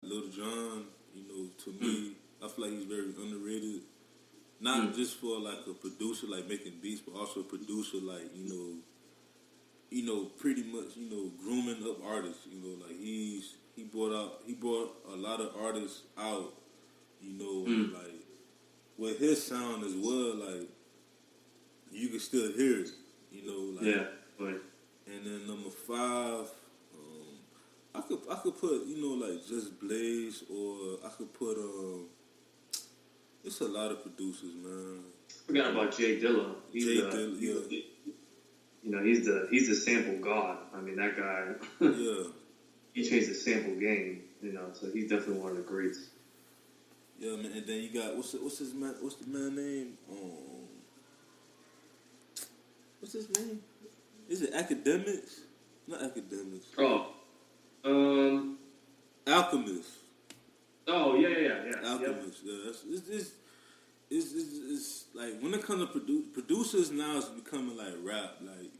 Lil Jon, to me, I feel like he's very underrated. Not just for like a producer, like making beats, but also a producer, like pretty much, grooming up artists. Like he brought a lot of artists out. And like with his sound as well, like you can still hear it. Like Right. And then number 5, I could put like Just Blaze, or I could put it's a lot of producers, man. Forgot about Jay Dilla. He's the sample god. I mean, that guy. Yeah. He changed the sample game. So he's definitely one of the greats. Yeah, man. And then you got what's the man name? What's his name? Is it Academics? Not Academics. Oh. Alchemist. Oh, yeah. Alchemist. Yep. Yeah, it's like when it comes to producers now, it's becoming like rap, like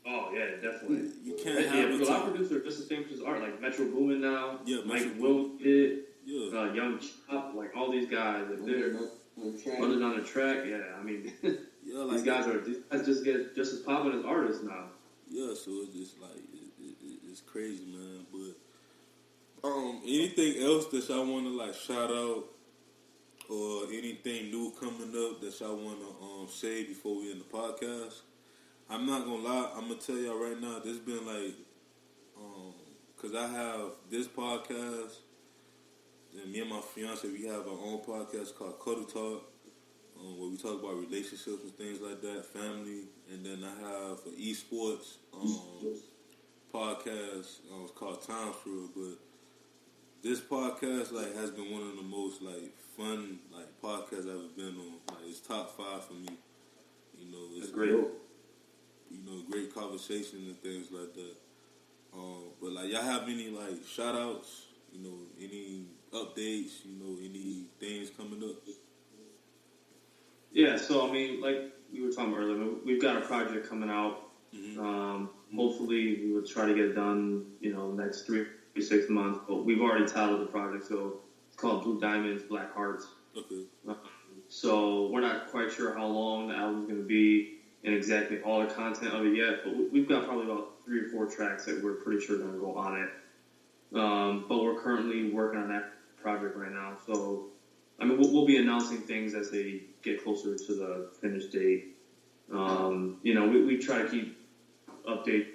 Oh yeah, definitely. You can't have a lot of producers are just the same as art, like Metro Boomin now. Yeah, Mike Will did. Yeah. Young Chop, like all these guys, like they're running on the track. Yeah, I mean, these guys just get just as popular as artists now. Yeah, so it's just like it's crazy, man. But anything else that y'all want to like shout out, or anything new coming up that y'all want to say before we end the podcast? I'm not gonna lie. I'm gonna tell y'all right now. This been like, cause I have this podcast, and me and my fiance, we have our own podcast called Cuddle Talk, where we talk about relationships and things like that, family. And then I have an esports podcast. It's called Time Through. But this podcast like has been one of the most like fun like podcasts I've ever been on. Like it's top 5 for me. It's great. Great conversation and things like that. But like y'all have any like shout outs, any updates, any things coming up? Yeah, so I mean, like we were talking earlier, we've got a project coming out. Mm-hmm. Hopefully we will try to get it done, next 3 to 6 months, but we've already titled the project, so it's called Blue Diamonds, Black Hearts. Okay. So we're not quite sure how long the album's going to be and exactly all the content of it yet, but we've got probably about 3 or 4 tracks that we're pretty sure are going to go on it. But we're currently working on that project right now. So, I mean, we'll be announcing things as they get closer to the finish date. We try to keep updates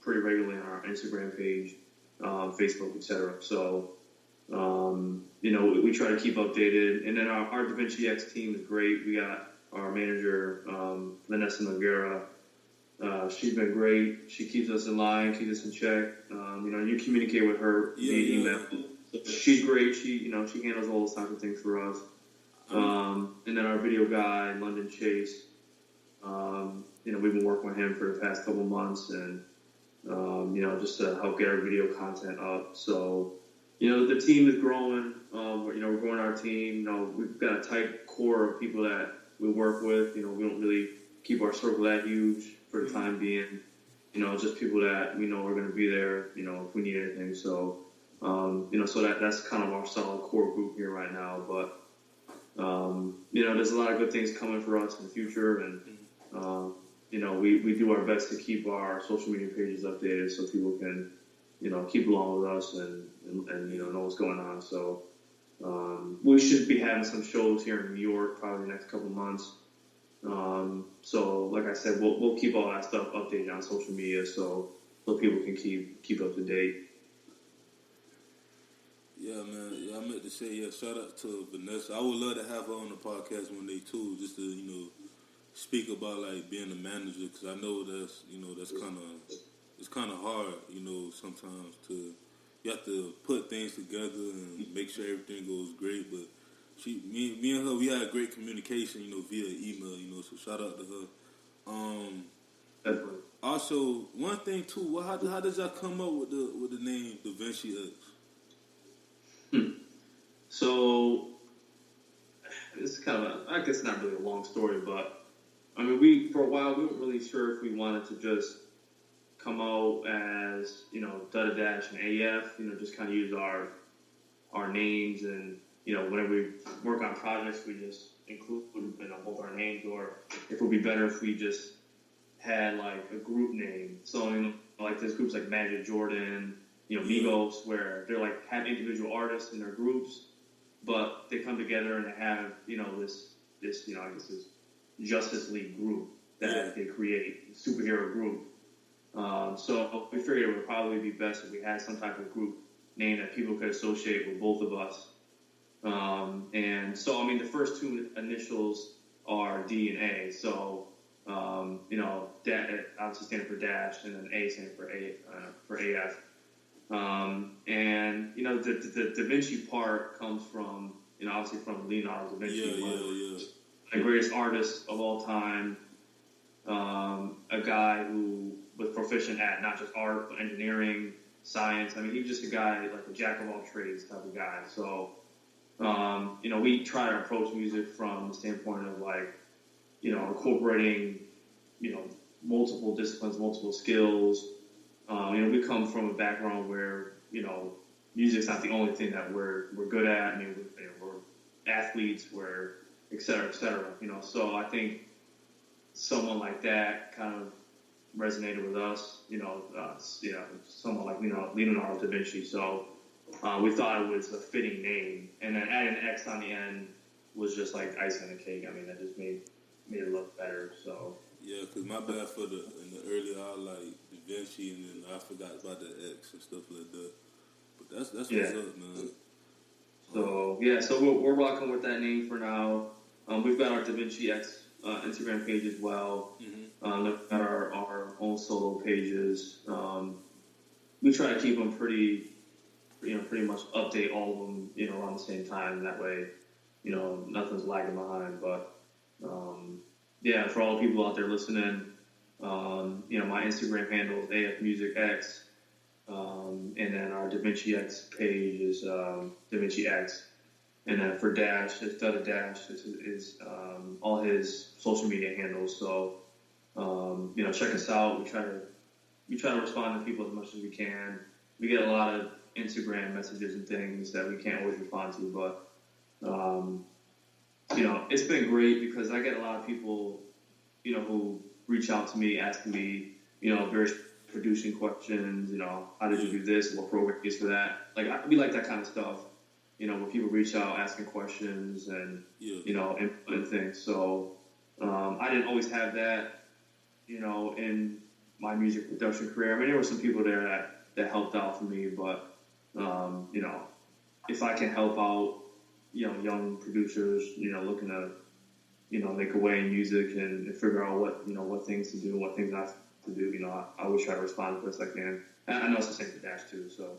pretty regularly on our Instagram page, Facebook, etc. So, we try to keep updated. And then our Davinciix team is great. We got our manager, Vanessa Noguera. She's been great. She keeps us in line, keeps us in check. You communicate with her via email. She's great. She handles all those types of things for us. And then our video guy, London Chase. We've been working with him for the past couple months, and just to help get our video content up. So, the team is growing. We're growing our team. We've got a tight core of people that we work with. We don't really keep our circle that huge for the time being. Just people that we know are going to be there, if we need anything. So, so that's kind of our solid core group here right now. But, there's a lot of good things coming for us in the future. And, we do our best to keep our social media pages updated so people can, keep along with us and know what's going on. So, we should be having some shows here in New York probably the next couple months. So like I said, we'll keep all that stuff updated on social media so people can keep up to date. Yeah, man. Yeah, I meant to say, shout out to Vanessa. I would love to have her on the podcast one day too, just to speak about like being a manager, because I know that's it's kind of hard, sometimes you have to put things together and make sure everything goes great, but. Me and her, we had great communication, via email, so shout out to her. Definitely. Also, one thing too, how did y'all come up with the name Davinciix? So, it's kind of I guess not really a long story, but I mean, for a while we weren't really sure if we wanted to just come out as, Dudda Dash and AF, just kind of use our names, and, whenever we work on projects, we just include, both our names, or if it would be better if we just had like a group name. So, like there's groups like Magic Jordan, Migos, where they're like have individual artists in their groups, but they come together and they have, this, I guess this Justice League group that they create, superhero group. So we figured it would probably be best if we had some type of group name that people could associate with both of us. And so, the first two initials are D and A. So, obviously standing for Dash, and then A standing for AF. And the Davinciix part comes from, obviously from Leonardo da Vinci, the greatest artist of all time. A guy who was proficient at not just art, but engineering, science. He was just a guy, like a jack of all trades type of guy. So, we try to approach music from the standpoint of like, incorporating, multiple disciplines, multiple skills. We come from a background where, music's not the only thing that we're good at. We're athletes, we're et cetera, et cetera. So I think someone like that kind of resonated with us. Someone like Leonardo da Vinci. So we thought it was a fitting name, and then adding an X on the end was just like icing on the cake. That just made it look better. So yeah, because my bad in the earlier I like Da Vinci, and then I forgot about the X and stuff like that. But that's what's up, man. So we're rocking with that name for now. We've got our Davinciix Instagram page as well. Mm-hmm. We've got our own solo pages. We try to keep them pretty much update all of them, around the same time. That way, nothing's lagging behind. But for all the people out there listening, my Instagram handle is Afmuzikx, and then our Davinciix page is Davinciix, and then for Dash, it's Dudda Dash. Is all his social media handles. So check us out. We try to respond to people as much as we can. We get a lot of Instagram messages and things that we can't always respond to, but it's been great because I get a lot of people, who reach out to me asking me, various producing questions, how did you do this, what program is for that? We like that kind of stuff, where people reach out asking questions and input and things. So I didn't always have that, in my music production career. there were some people there that helped out for me, but if I can help out, young producers, looking to, make a way in music and figure out what things to do and what things not to do, I always try to respond as best I can. And I know it's the same for Dash too, so.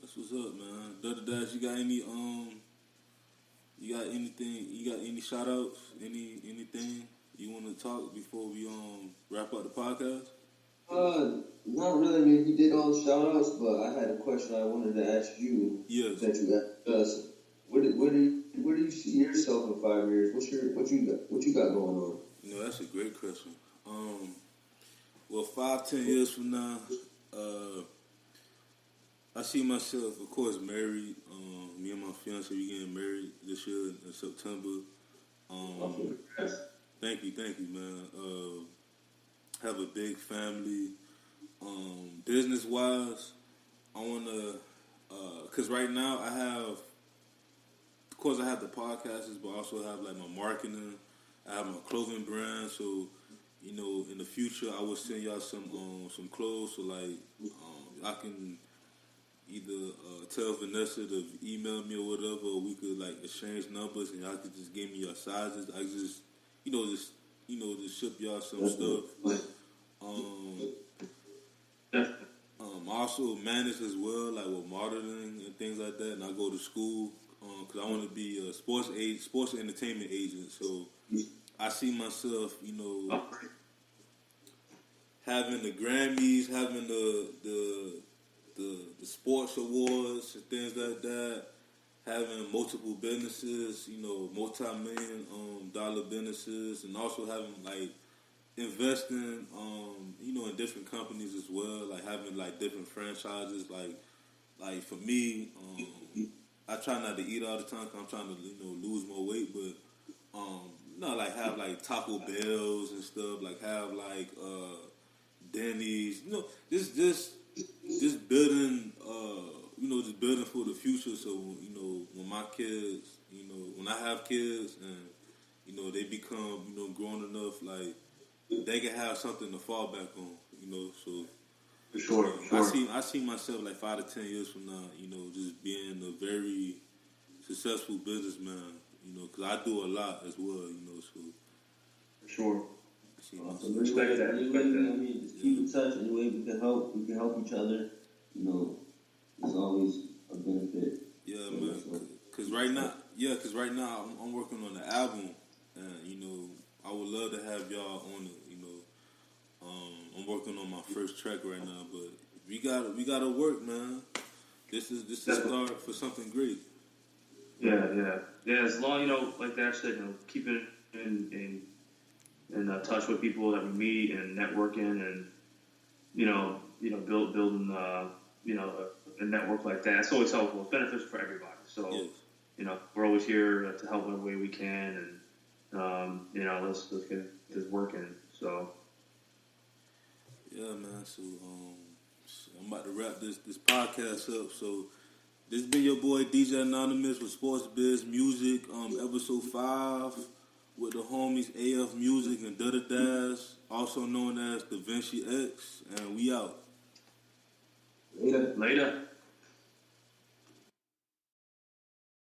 That's what's up, man. Dudda Dash, you got any shout outs, anything you want to talk before we wrap up the podcast? Not really. You did all the shout outs, but I had a question I wanted to ask you. Yes. That you asked us. Where do you see yourself in 5 years? What you got going on? That's a great question. 5-10 years from now, I see myself, of course, married. Me and my fiance, we getting married this year in September. Thank you, man. Have a big family. Business wise, I wanna, cause right now I have, of course, I have the podcasts, but I also have like my marketing. I have my clothing brand, so in the future I will send y'all some clothes. So I can either tell Vanessa to email me or whatever, or we could like exchange numbers, and y'all could just give me your sizes. I just just ship y'all some stuff. I also manage as well, like with modeling and things like that, and I go to school because I want to be a sports and entertainment agent. So I see myself, having the Grammys, having the sports awards and things like that, having multiple businesses, multi-million dollar businesses, and also having like investing, in different companies as well, like having like different franchises. Like for me, I try not to eat all the time 'cause I'm trying to lose more weight, but like have like Taco Bells and stuff, like have like Denny's, just building, just building for the future. So when my kids, when I have kids and they become grown enough, like they can have something to fall back on, So For sure, I see myself like 5 to 10 years from now, just being a very successful businessman, because I do a lot as well, So for sure. I see So myself. Respect that. I mean, just keep in touch. Any way we can help each other. It's always a benefit. Yeah, man. Cause right now, I'm working on the album, and I would love to have y'all on it. I'm working on my first track right now, but we gotta work, man. This is a start for something great. Yeah. As long like Dash said, keeping in touch with people that we meet and networking, and building a network like that. It's always helpful. It's beneficial for everybody. So Yes. We're always here to help in the way we can, and let's get this working. So. Yeah, man. So I'm about to wrap this podcast up. So this been your boy DJ Anonymous with Sportsbizmusic, episode 5 with the homies Afmuzikx and Dudda Dash, also known as Davinciix, and we out. Later. Later.